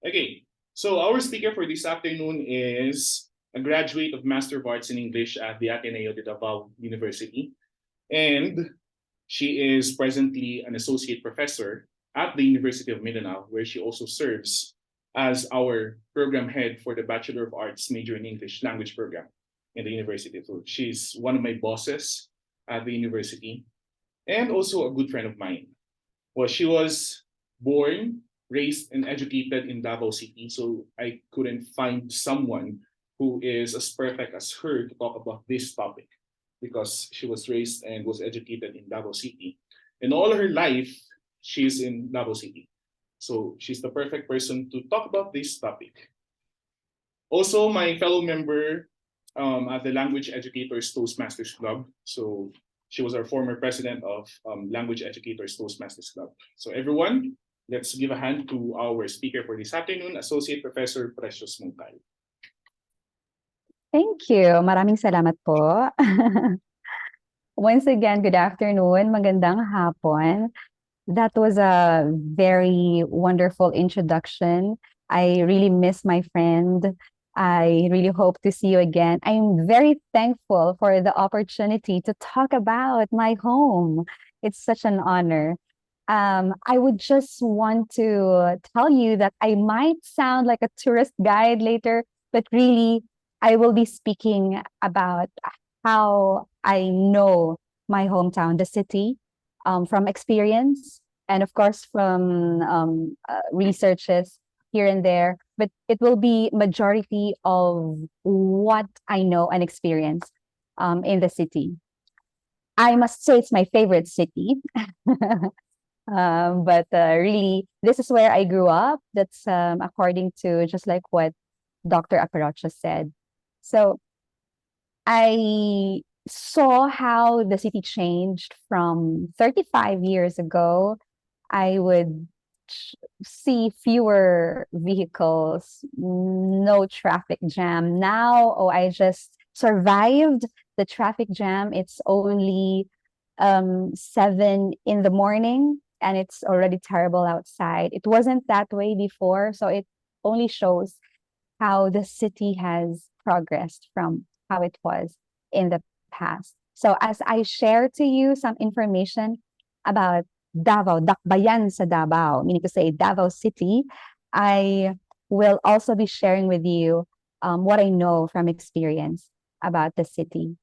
Okay, so our speaker for this afternoon is a graduate of Master of Arts in English at the Ateneo de Davao University, and she is presently an associate professor at the University of Mindanao, where she also serves as our program head for the Bachelor of Arts major in English language program in the university. So she's one of my bosses at the university and also a good friend of mine. Well, she was born, raised, and educated in Davao City, so I couldn't find someone who is as perfect as her to talk about this topic because she was raised and was educated in Davao City. And all her life, she's in Davao City. So she's the perfect person to talk about this topic. Also, my fellow member at the Language Educators Toastmasters Club. So she was our former president of Language Educators Toastmasters Club. So everyone, let's give a hand to our speaker for this afternoon, Associate Professor Precious Mongcal. Thank you. Maraming salamat po. Once again, good afternoon. Magandang hapon. That was a very wonderful introduction. I really miss my friend. I really hope to see you again. I'm very thankful for the opportunity to talk about my home. It's such an honor. I would just want to tell you that I might sound like a tourist guide later, but really, I will be speaking about how I know my hometown, the city, from experience and, of course, from researches here and there. But it will be majority of what I know and experience in the city. I must say it's my favorite city. But really, this is where I grew up. That's according to just like what Dr. Aparacho said. So I saw how the city changed from 35 years ago. I would see fewer vehicles, no traffic jam. Now, oh, I just survived the traffic jam. It's only 7 in the morning and it's already terrible outside. It wasn't that way before, so it only shows how the city has progressed from how it was in the past. So as I share to you some information about Davao, Dakbayan sa Davao, meaning to say Davao City, I will also be sharing with you what I know from experience about the city.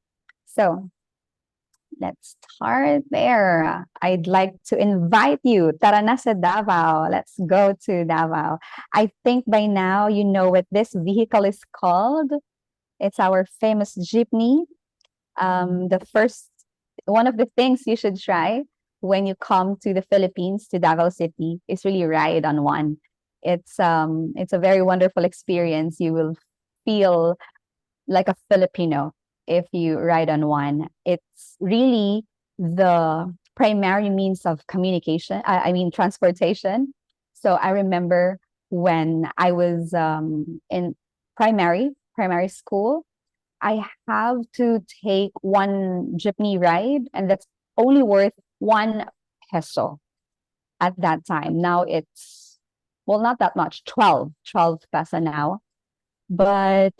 So let's start there. I'd like to invite you. Tara na sa Davao. Let's go to Davao. I think by now you know what this vehicle is called. It's our famous jeepney. One of the things you should try when you come to the Philippines, to Davao City, is really ride on one. It's a very wonderful experience. You will feel like a Filipino if you ride on one. It's really the primary means of communication, I mean, transportation. So I remember when I was in primary school, I have to take one jeepney ride, and that's only worth 1 peso at that time. Now it's, well, not that much, 12 peso now. But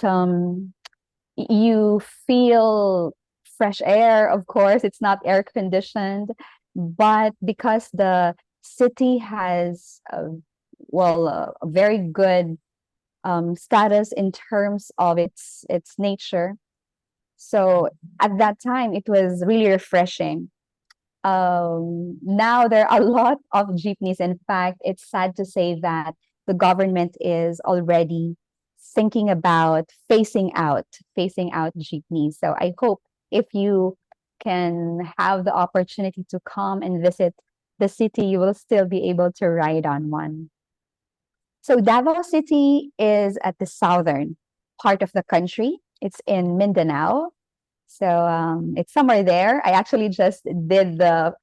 you feel fresh air, of course. It's not air conditioned, but because the city has a very good status in terms of its nature. So at that time, it was really refreshing. Now there are a lot of jeepneys. In fact, it's sad to say that the government is already thinking about phasing out jeepneys. So I hope if you can have the opportunity to come and visit the city, you will still be able to ride on one. So Davao City is at the southern part of the country. It's in Mindanao. So it's somewhere there. I actually just did the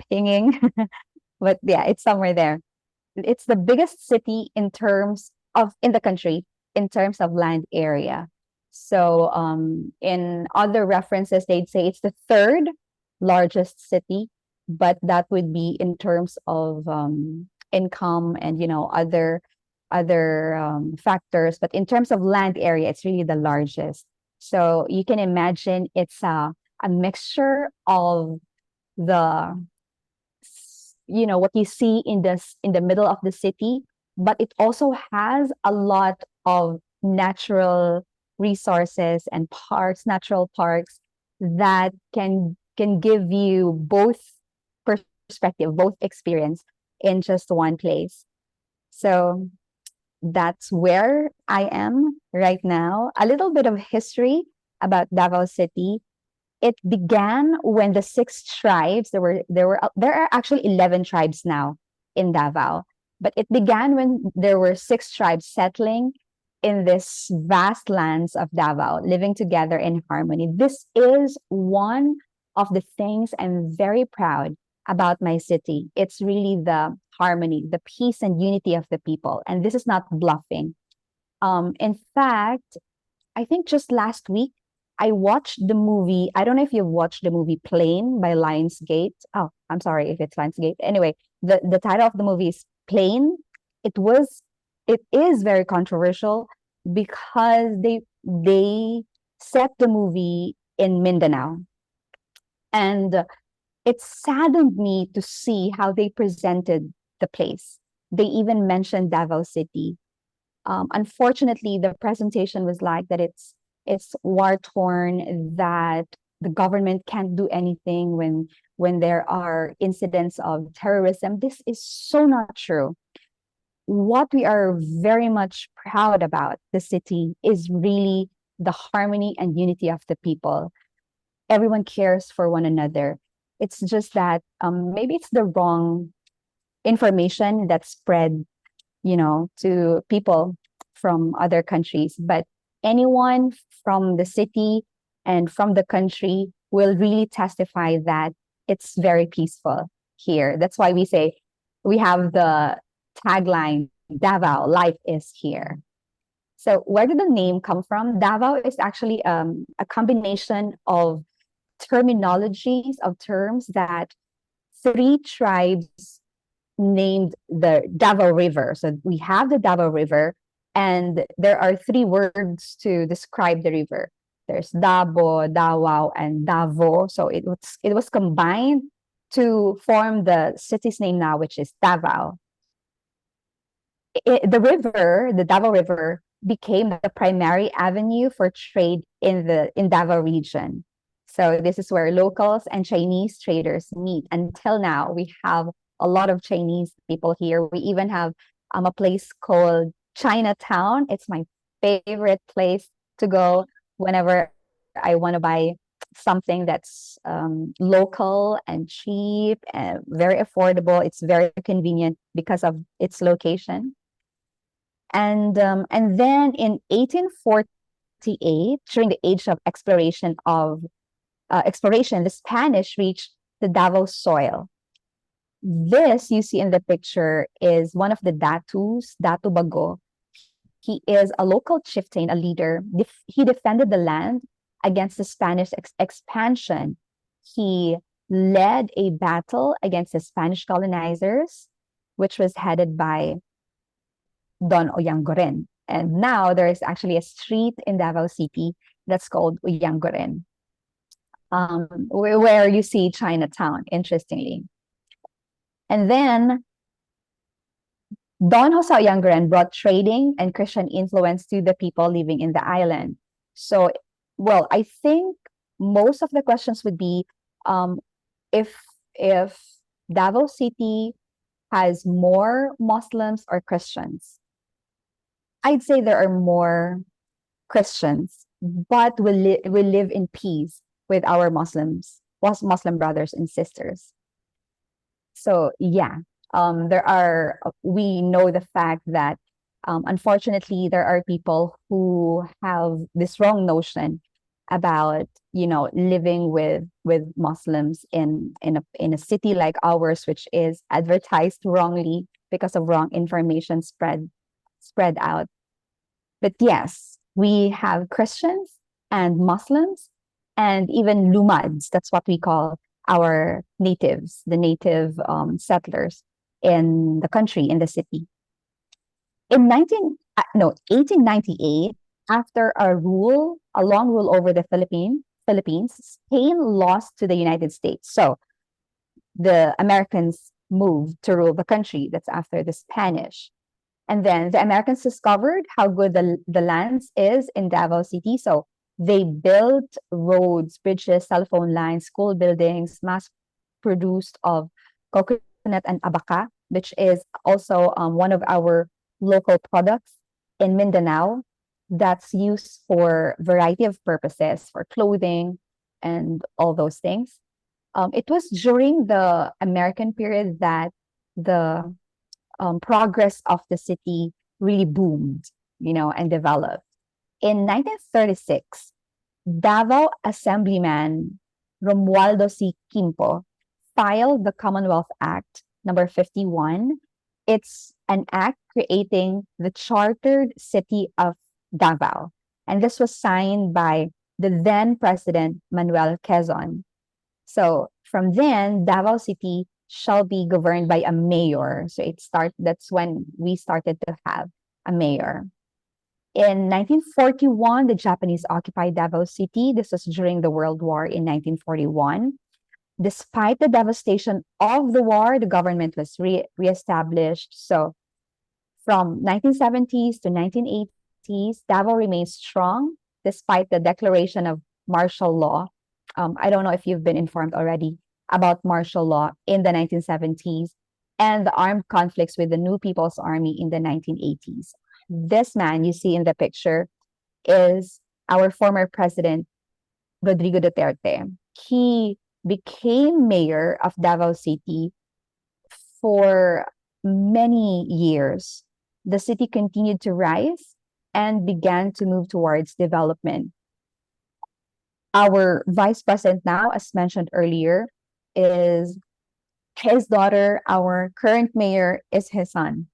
pinging, but yeah, it's somewhere there. It's the biggest city in the country in terms of land area. So in other references, they'd say it's the third largest city, but that would be in terms of income and other factors, but in terms of land area, it's really the largest. So you can imagine it's a mixture of the what you see in the middle of the city, but it also has a lot of natural resources and parks, natural parks that can give you both perspective, both experience in just one place. So that's where I am right now. A little bit of history about Davao City. It began when the six tribes, there are actually 11 tribes now in Davao, but it began when there were six tribes settling in this vast lands of Davao, living together in harmony. This is one of the things I'm very proud about my city. It's really the harmony, the peace and unity of the people. And this is not bluffing. In fact, I think just last week, I watched the movie. I don't know if you've watched the movie Plane by Lionsgate. Oh, I'm sorry if it's Lionsgate. Anyway, the title of the movie is Plane. It is very controversial because they set the movie in Mindanao. And it saddened me to see how they presented the place. They even mentioned Davao City. Unfortunately, the presentation was like that it's war torn, that the government can't do anything when there are incidents of terrorism. This is so not true. What we are very much proud about the city is really the harmony and unity of the people. Everyone cares for one another. It's just that maybe it's the wrong information that's spread, to people from other countries. But anyone from the city and from the country will really testify that it's very peaceful here. That's why we say we have the tagline, Davao, life is here. So where did the name come from? Davao is actually a combination of terminologies, of terms that three tribes named the Davao River. So we have the Davao River, and there are three words to describe the river. There's Dabo, Dawao, and Davo. So it was combined to form the city's name now, which is Davao. The Davao River, became the primary avenue for trade in Davao region. So this is where locals and Chinese traders meet. Until now, we have a lot of Chinese people here. We even have a place called Chinatown. It's my favorite place to go whenever I want to buy something that's local and cheap and very affordable. It's very convenient because of its location. And then in 1848, during the age of exploration, the Spanish reached the Davao soil. This you see in the picture is one of the Datus, Datu Bago. He is a local chieftain, a leader. He defended the land against the Spanish expansion. He led a battle against the Spanish colonizers, which was headed by Don Oyangoren. And now there is actually a street in Davao City that's called Oyangoren, where you see Chinatown, interestingly. And then Don Jose Oyangoren brought trading and Christian influence to the people living in the island. So, well, I think most of the questions would be if Davao City has more Muslims or Christians. I'd say there are more Christians, but we live in peace with our Muslim brothers and sisters. So yeah, we know the fact that unfortunately there are people who have this wrong notion about living with Muslims in a city like ours, which is advertised wrongly because of wrong information spread out. But yes, we have Christians and Muslims and even Lumads. That's what we call our natives, the native settlers in the country, in the city. In 1898, after a long rule over the Philippines, Spain lost to the United States. So the Americans moved to rule the country. That's after the Spanish. And then the Americans discovered how good the lands is in Davao City. So they built roads, bridges, telephone lines, school buildings, mass produced of coconut and abaca, which is also one of our local products in Mindanao that's used for variety of purposes, for clothing and all those things. It was during the American period that the progress of the city really boomed, and developed. In 1936, Davao Assemblyman Romualdo C. Quimpo filed the Commonwealth Act number 51. It's an act creating the chartered city of Davao. And this was signed by the then President Manuel Quezon. So from then, Davao City shall be governed by a mayor. So that's when we started to have a mayor. In 1941, the Japanese occupied Davao City. This was during the World War in 1941. Despite the devastation of the war, the government was reestablished. So from 1970s to 1980s, Davao remained strong despite the declaration of martial law. I don't know if you've been informed already about martial law in the 1970s and the armed conflicts with the New People's Army in the 1980s. This man you see in the picture is our former president, Rodrigo Duterte. He became mayor of Davao City for many years. The city continued to rise and began to move towards development. Our vice president now, as mentioned earlier, is his daughter. Our current mayor is his son.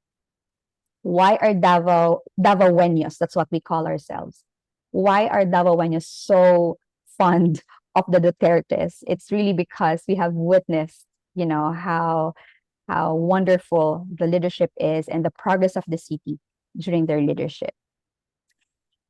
Why are Dabawenyos? That's what we call ourselves. Why are Dabawenyos so fond of the Dutertes? It's really because we have witnessed, how wonderful the leadership is and the progress of the city during their leadership.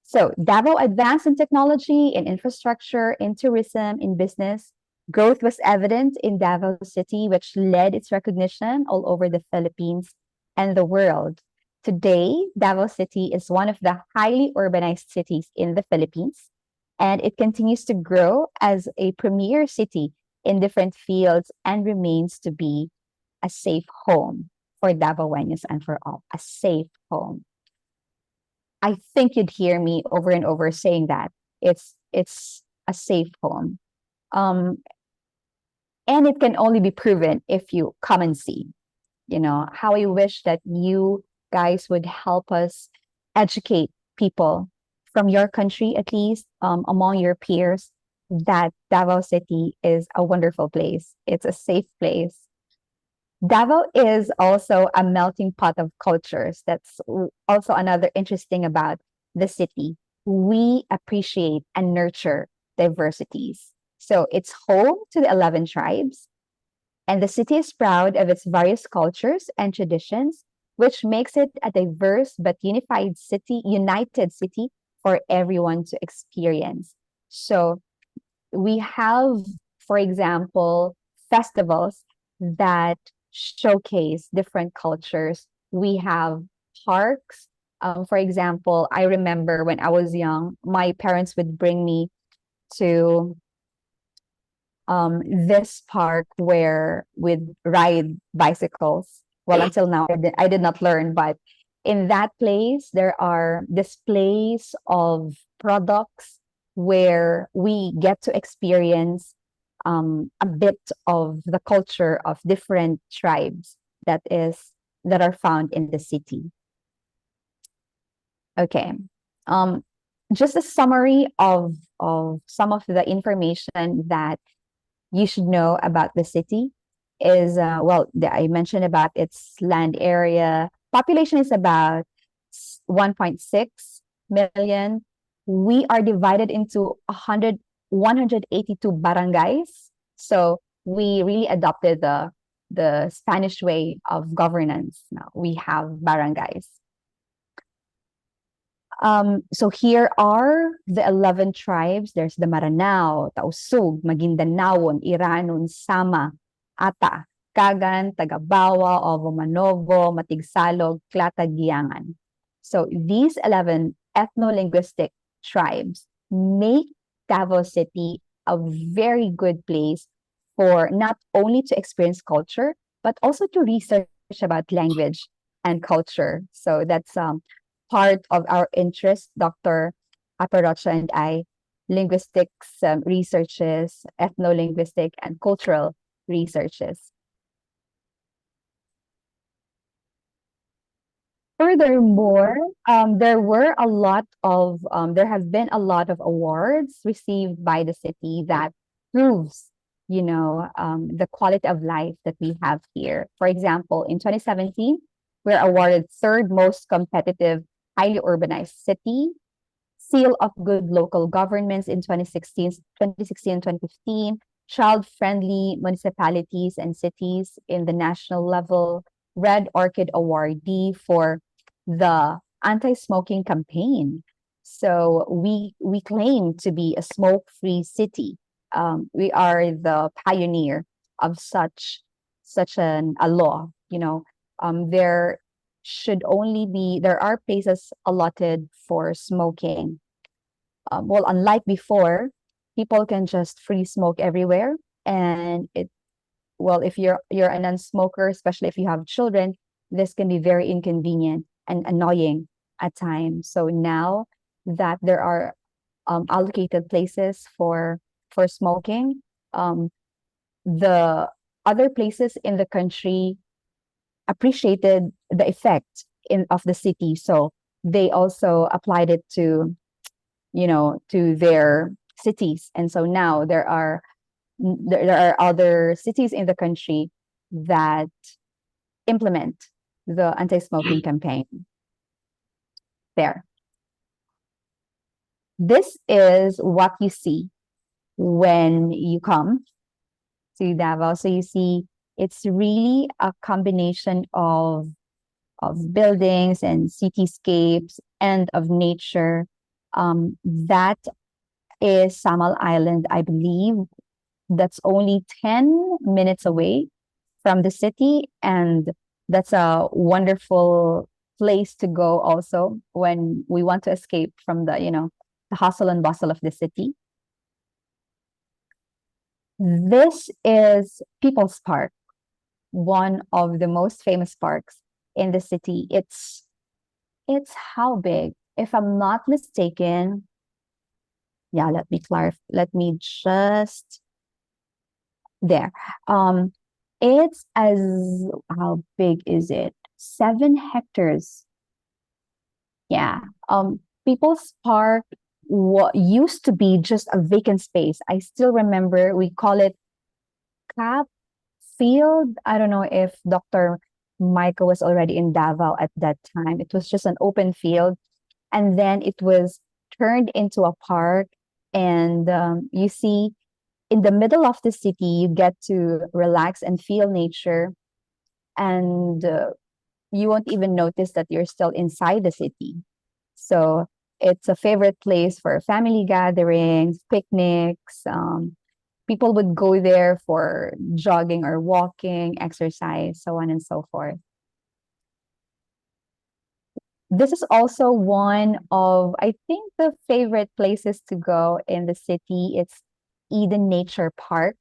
So Davao advanced in technology, in infrastructure, in tourism, in business. Growth was evident in Davao City, which led its recognition all over the Philippines and the world. Today, Davao City is one of the highly urbanized cities in the Philippines, and it continues to grow as a premier city in different fields and remains to be a safe home for Dabawenyos and for all, a safe home. I think you'd hear me over and over saying that it's a safe home. And it can only be proven if you come and see, how I wish that you guys would help us educate people from your country, at least among your peers, that Davao City is a wonderful place. It's a safe place. Davao is also a melting pot of cultures. That's also another interesting about the city. We appreciate and nurture diversities. So it's home to the 11 tribes, and the city is proud of its various cultures and traditions, which makes it a diverse but united city for everyone to experience. So we have, for example, festivals that showcase different cultures. We have parks. For example, I remember when I was young, my parents would bring me to this park where we'd ride bicycles. Well, until now, I did not learn, but in that place, there are displays of products where we get to experience a bit of the culture of different tribes that are found in the city. Okay. Just a summary of some of the information that you should know about the city is, I mentioned about its land area. Population is about 1.6 million. We are divided into 182 barangays. So we really adopted the Spanish way of governance. Now we have barangays. So here are the 11 tribes. There's the Maranao, Tausug, Maguindanaon, Iranon, Sama, Ata, Kagan, Tagabawa, Ovomanovo, Matigsalog, Klatagiangan. So these 11 ethno-linguistic tribes make Davao City a very good place for not only to experience culture, but also to research about language and culture. So that's part of our interest, Dr. Aparocha and I, linguistics researches, ethno-linguistic and cultural researches. Furthermore, there have been a lot of awards received by the city that proves, the quality of life that we have here. For example, in 2017, we're awarded third most competitive, highly urbanized city, seal of good local governments in 2016 and 2015, child-friendly municipalities and cities in the national level, Red Orchid awardee for the anti-smoking campaign. So we claim to be a smoke-free city. We are the pioneer of such a law. There are places allotted for smoking. Well, unlike before, people can just free smoke everywhere, and if you're a non-smoker, especially if you have children, this can be very inconvenient and annoying at times. So now that there are allocated places for smoking, the other places in the country appreciated the effect of the city, so they also applied it to their cities. And so now there are other cities in the country that implement the anti-smoking campaign there. This is what you see when you come to Davao. So you see, it's really a combination of buildings and cityscapes and of nature. That is Samal Island, I believe. That's only 10 minutes away from the city, and that's a wonderful place to go also when we want to escape from the hustle and bustle of the city. This is People's Park, one of the most famous parks in the city. It's how big? If I'm not mistaken, yeah, let me clarify. Let me just there. It's how big is it? 7 hectares. Yeah. People's Park what used to be just a vacant space. I still remember we call it Cap Field. I don't know if Dr. Michael was already in Davao at that time. It was just an open field, and then it was turned into a park. And you see, in the middle of the city, you get to relax and feel nature, and you won't even notice that you're still inside the city. So it's a favorite place for family gatherings, picnics. People would go there for jogging or walking, exercise, so on and so forth. This is also one of, I think, the favorite places to go in the city. It's Eden Nature Park.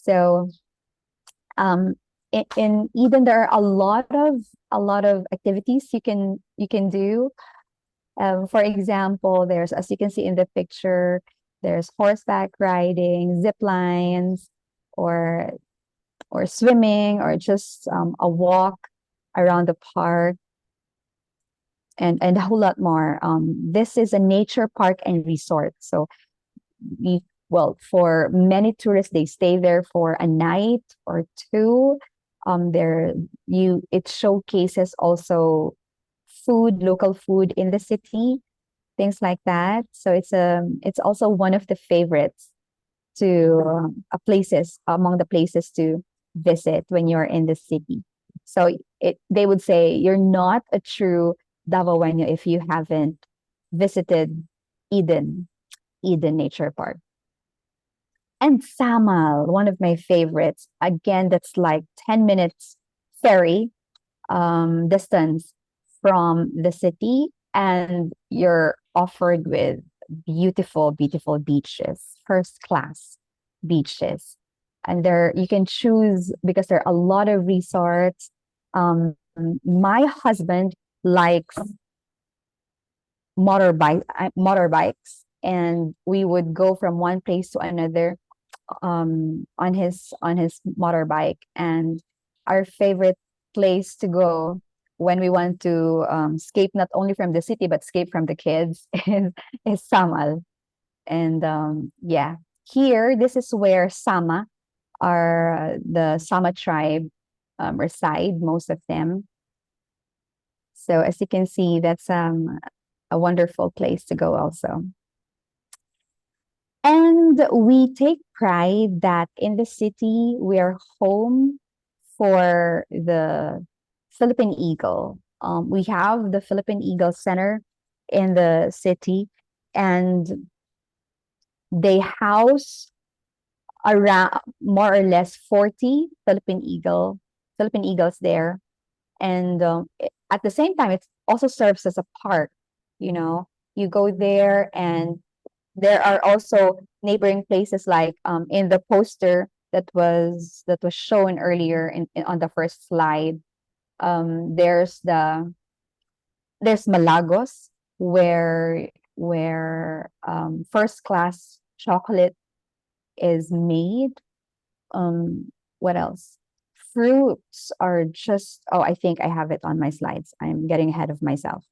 So in Eden, there are a lot of activities you can do. For example, there's, as you can see in the picture, there's horseback riding, zip lines, or swimming, or just a walk around the park, and a whole lot more. This is a nature park and resort. So for many tourists, they stay there for a night or two. It showcases also local food in the city, things like that. So it's also one of the favorites to among the places to visit when you're in the city. So they would say you're not a true Dabawenyo if you haven't visited Eden, Eden Nature Park. And Samal, one of my favorites. Again, that's like 10 minutes ferry distance from the city, and you're offered with beautiful, beautiful beaches, first class beaches. And there you can choose because there are a lot of resorts. My husband likes motorbikes, and we would go from one place to another on his motorbike. And our favorite place to go when we want to escape not only from the city but escape from the kids is Samal. And yeah, here this is where Sama are the Sama tribe reside, most of them. So as you can see, that's a wonderful place to go also. And we take pride that in the city, we are home for the Philippine Eagle. We have the Philippine Eagle Center in the city, and they house around more or less 40 Philippine Eagles there. And at the same time, it also serves as a park. You know, you go there, and there are also neighboring places like in the poster that was shown earlier on the first slide. There's Malagos where first class chocolate is made. What else? Fruits are just, oh, I think I have it on my slides. I'm getting ahead of myself.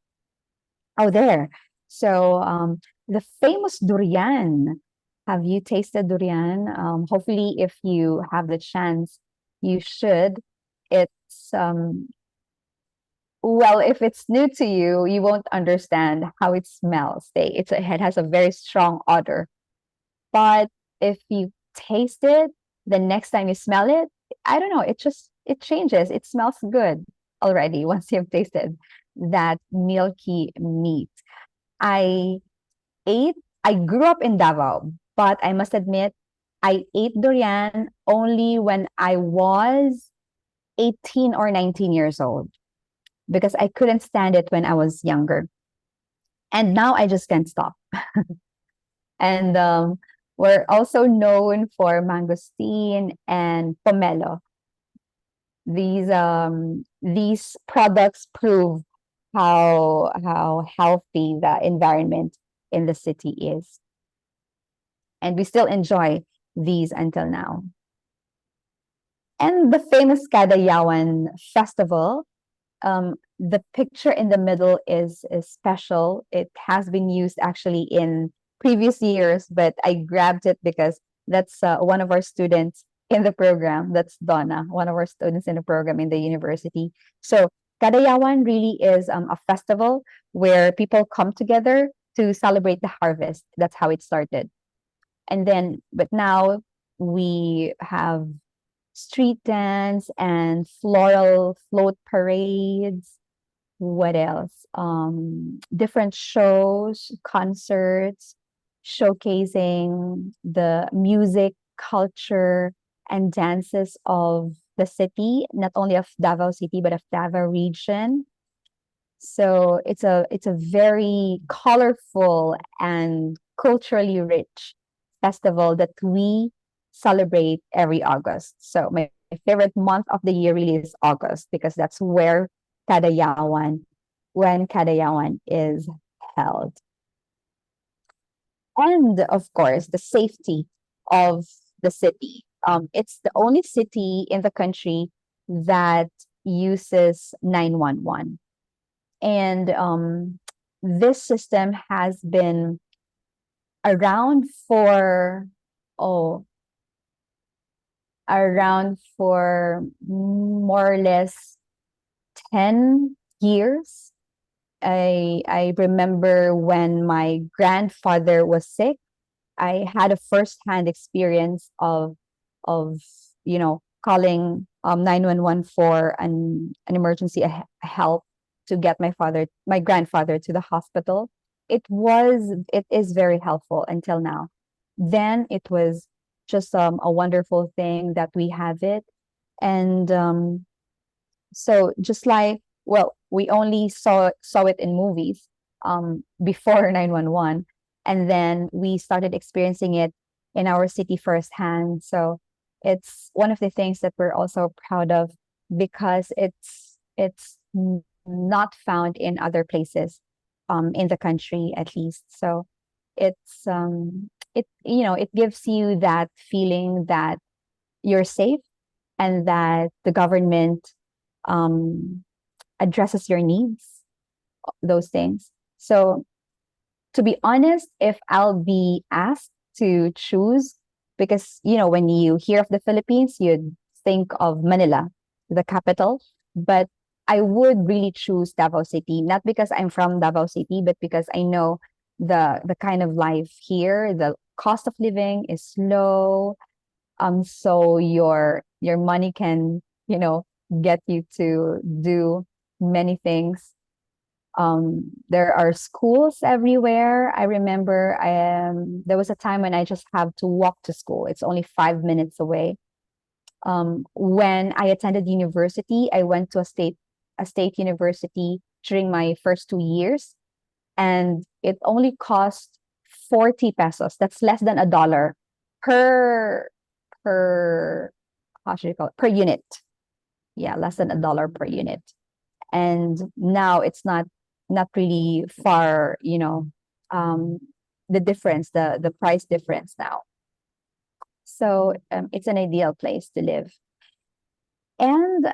Oh, there. So the famous durian. Have you tasted durian? Hopefully, if you have the chance, you should. It's well, if it's new to you, you won't understand how it smells. It has a very strong odor. But if you taste it, the next time you smell it, I don't know, it changes. It smells good already once you've tasted that milky meat. I I grew up in Davao, but I must admit, I ate durian only when I was 18 or 19 years old because I couldn't stand it when I was younger. And now I just can't stop. And we're also known for mangosteen and pomelo. These products prove how healthy the environment in the city is. And we still enjoy these until now. And the famous Kadayawan festival, the picture in the middle is special. It has been used actually in previous years, but I grabbed it because that's one of our students in the program. That's Donna, one of our students in the program in the university. So Kadayawan really is a festival where people come together to celebrate the harvest. That's how it started. And then, but now we have street dance and floral float parades. What else? Different shows, concerts, showcasing the music, culture, and dances of the city, not only of Davao City, but of Davao region. So it's a very colorful and culturally rich festival that we celebrate every August. So my favorite month of the year really is August because that's where Kadayawan, when Kadayawan is held. And of course, the safety of the city. It's the only city in the country that uses 911. And this system has been around for, oh, around for more or less 10 years. I remember when my grandfather was sick, I had a firsthand experience of calling 911 for an emergency help. to get my grandfather to the hospital. It is very helpful until now. Then it was just a wonderful thing that we have it. And so just like, well, we only saw it in movies before 911, and then we started experiencing it in our city firsthand. So it's one of the things that we're also proud of, because it's not found in other places in the country, at least. So it gives you that feeling that you're safe, and that the government um, addresses your needs, those things. So, to be honest, if I'll be asked to choose, because when you hear of the Philippines, you'd think of Manila, the capital, but I would really choose Davao City, not because I'm from Davao City, but because I know the kind of life here. The cost of living is low, so your money can get you to do many things. There are schools everywhere. I remember there was a time when I just have to walk to school. It's only 5 minutes away. When I attended university, I went to a state university during my first 2 years, and it only cost 40 pesos. That's less than $1 per per how should you call it, per unit. Yeah, less than $1 per unit. And now it's not really far, um, the difference, the price difference now. So it's an ideal place to live. And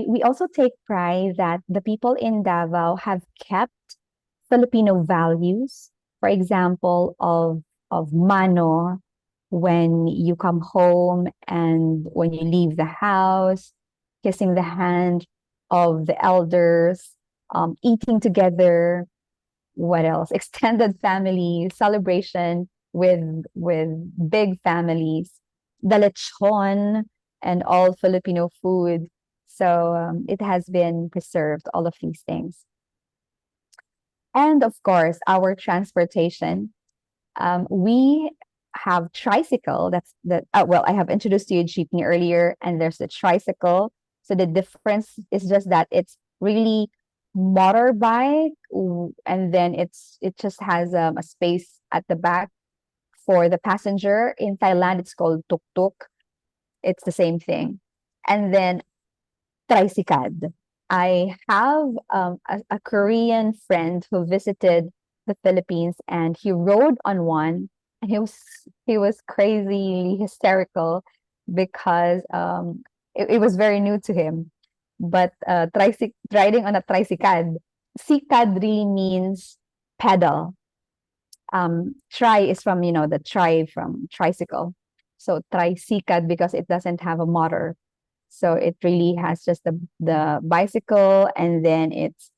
we also take pride that the people in Davao have kept Filipino values. For example, of mano, when you come home and when you leave the house, kissing the hand of the elders, eating together. What else? Extended family celebration with big families, the lechon, and all Filipino food. So it has been preserved, all of these things. And of course, our transportation. We have tricycle. That's the well, I have introduced you jeepney earlier, and there's the tricycle. So the difference is just that it's really motorbike, and then it just has a space at the back for the passenger. In Thailand, it's called tuk tuk. It's the same thing. And then tricycad. I have a Korean friend who visited the Philippines, and he rode on one, and he was crazy hysterical because it was very new to him. But riding on a tricycad, sikad really means pedal. Tri is from the tri from tricycle, so tricycad because it doesn't have a motor. So it really has just the bicycle, and then it's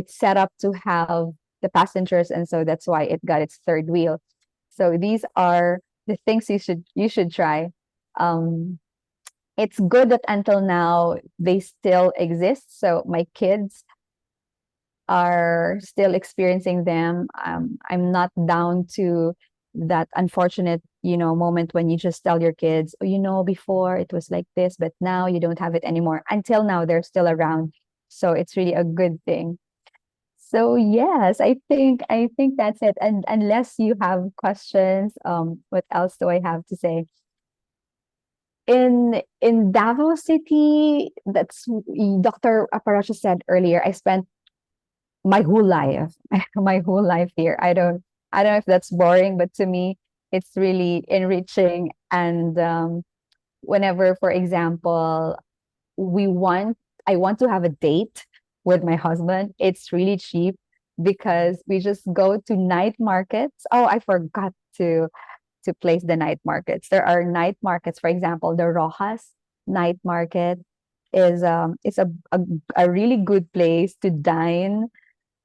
set up to have the passengers, and so that's why it got its third wheel. So these are the things you should try. Um, it's good that until now they still exist. So my kids are still experiencing them. I'm not down to that unfortunate, moment when you just tell your kids, oh, before it was like this, but now you don't have it anymore. Until now, they're still around. So it's really a good thing. So yes, I think that's it. And unless you have questions, what else do I have to say? In Davao City, that's Dr. Aparacho said earlier, I spent my whole life, my whole life here. I don't know if that's boring, but to me, it's really enriching. And whenever, for example, we want I want to have a date with my husband, it's really cheap because we just go to night markets. Oh, I forgot to place the night markets. There are night markets, for example, the Rojas night market is it's a really good place to dine.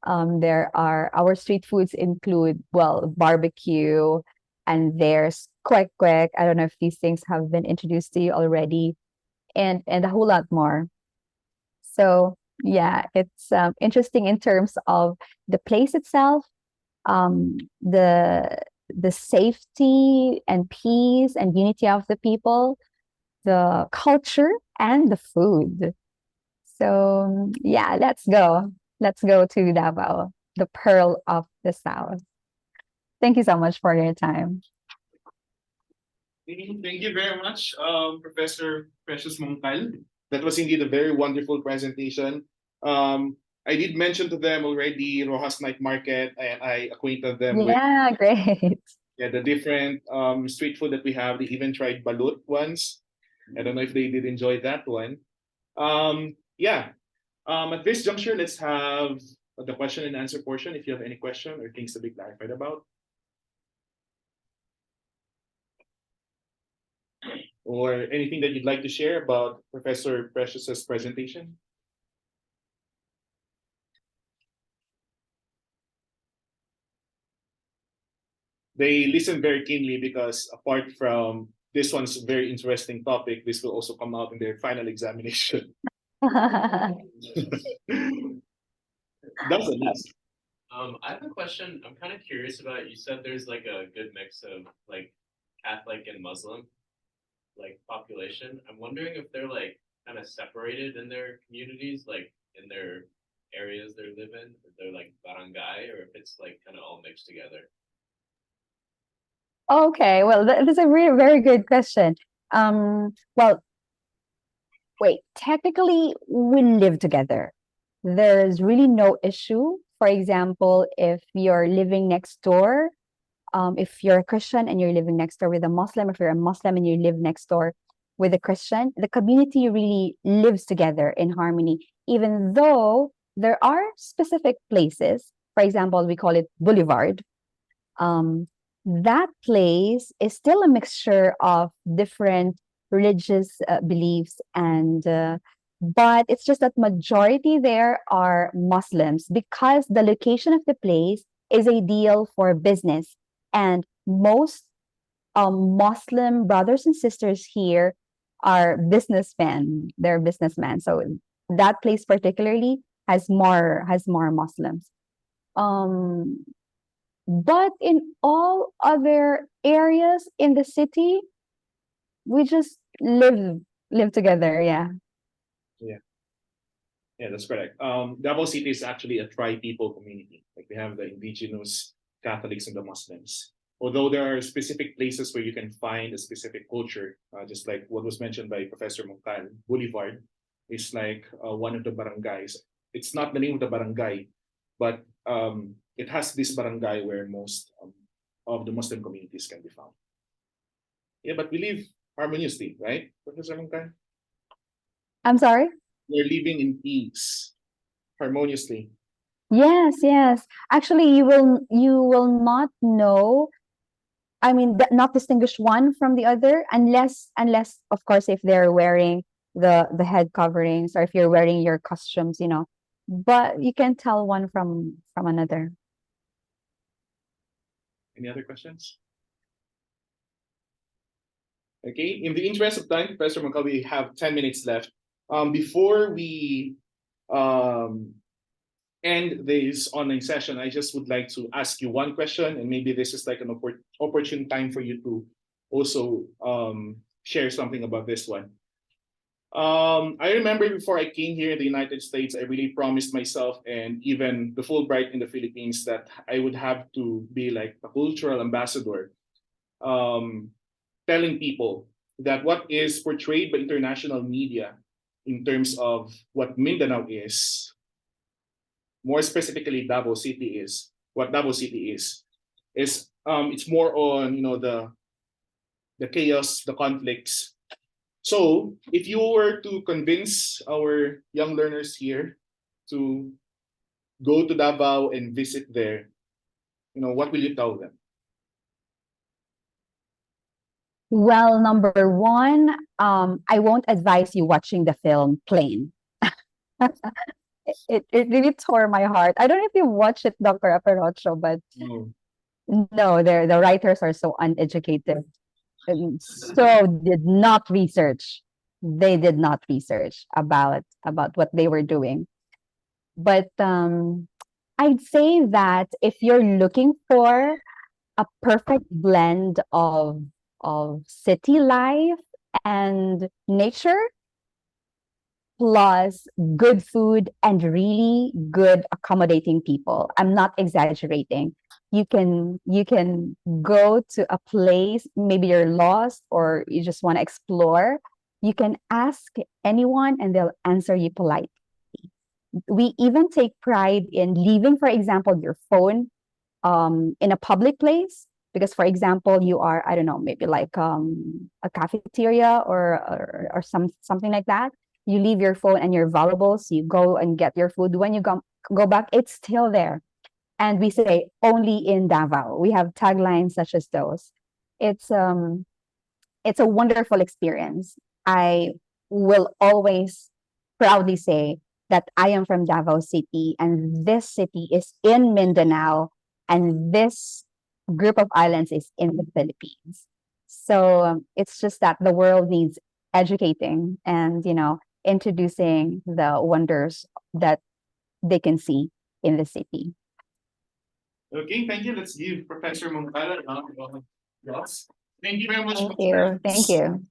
There are our street foods include, well, barbecue, and there's kwek kwek. I don't know if these things have been introduced to you already, and a whole lot more. So yeah, it's interesting in terms of the place itself, um, the the safety and peace and unity of the people, the culture, and the food. So yeah, let's go. Let's go to Davao, the pearl of the South. Thank you so much for your time. Thank you very much, Professor Precious Mongcal. That was indeed a very wonderful presentation. I did mention to them already Rojas Night Market, and I acquainted them with Yeah, great. the different street food that we have. They even tried balut once. I don't know if they did enjoy that one. Yeah. At this juncture, let's have the question and answer portion. If you have any question or things to be clarified about, or anything that you'd like to share about Professor Precious's presentation. They listen very keenly because apart from this one's very interesting topic, this will also come out in their final examination. That's a list. I have a question. I'm kind of curious about. You said there's like a good mix of like Catholic and Muslim like population. I'm wondering if they're like kind of separated in their communities, like in their areas they live in, if they're like barangay, or if it's like kind of all mixed together. Okay, well, that's a really very good question. Well, wait, technically, we live together. There's really no issue. For example, if you're living next door, if you're a Christian and you're living next door with a Muslim, if you're a Muslim and you live next door with a Christian, the community really lives together in harmony, even though there are specific places. For example, we call it Boulevard. That place is still a mixture of different religious beliefs, and but it's just that majority there are Muslims because the location of the place is ideal for business, and most Muslim brothers and sisters here are businessmen. They're businessmen, so that place particularly has more Muslims. Um, but in all other areas in the city, we just live together. Yeah. Yeah, that's correct. Davao City is actually a tri-people community. Like we have the indigenous Catholics and the Muslims. Although there are specific places where you can find a specific culture, just like what was mentioned by Professor Mongcal, Boulevard is like one of the barangays. It's not the name of the barangay, but it has this barangay where most of the Muslim communities can be found. Yeah, but we live harmoniously, right, Professor Mongcal? I'm sorry. We're living in peace, harmoniously. Yes, yes. Actually, you will not know. I mean, not distinguish one from the other unless of course if they're wearing the head coverings or if you're wearing your costumes, but you can tell one from another. Any other questions? Okay, in the interest of time, Professor Mongcal, we have 10 minutes left. Before we um, end this online session, I just would like to ask you one question, and maybe this is like an opportune time for you to also share something about this one. I remember before I came here in the United States, I really promised myself and even the Fulbright in the Philippines that I would have to be like a cultural ambassador, telling people that what is portrayed by international media in terms of what Mindanao is, more specifically Davao City is, what Davao City is it's more on the chaos, the conflicts. So if you were to convince our young learners here to go to Davao and visit there, what will you tell them? Well, number one, I won't advise you watching the film Plane. It really tore my heart. I don't know if you watched it, Dr. Aperocho, but No. no, the writers are so uneducated. And so did not research. They did not research about what they were doing. But I'd say that if you're looking for a perfect blend of city life and nature, plus good food and really good accommodating people. I'm not exaggerating. You can go to a place, maybe you're lost or you just want to explore. You can ask anyone and they'll answer you politely. We even take pride in leaving, for example, your phone in a public place, because for example you are, I don't know, maybe like a cafeteria or something like that. You leave your phone and your valuables, you go and get your food. When you go back, it's still there. And we say only in Davao. We have taglines such as those. It's um it's a wonderful experience. I will always proudly say that I am from Davao City and this city is in Mindanao and this group of islands is in the Philippines. So it's just that the world needs educating and, introducing the wonders that they can see in the city. Okay, thank you. Let's give Professor Mongcal a round of applause. Thank you very much, Thank you. Thank you.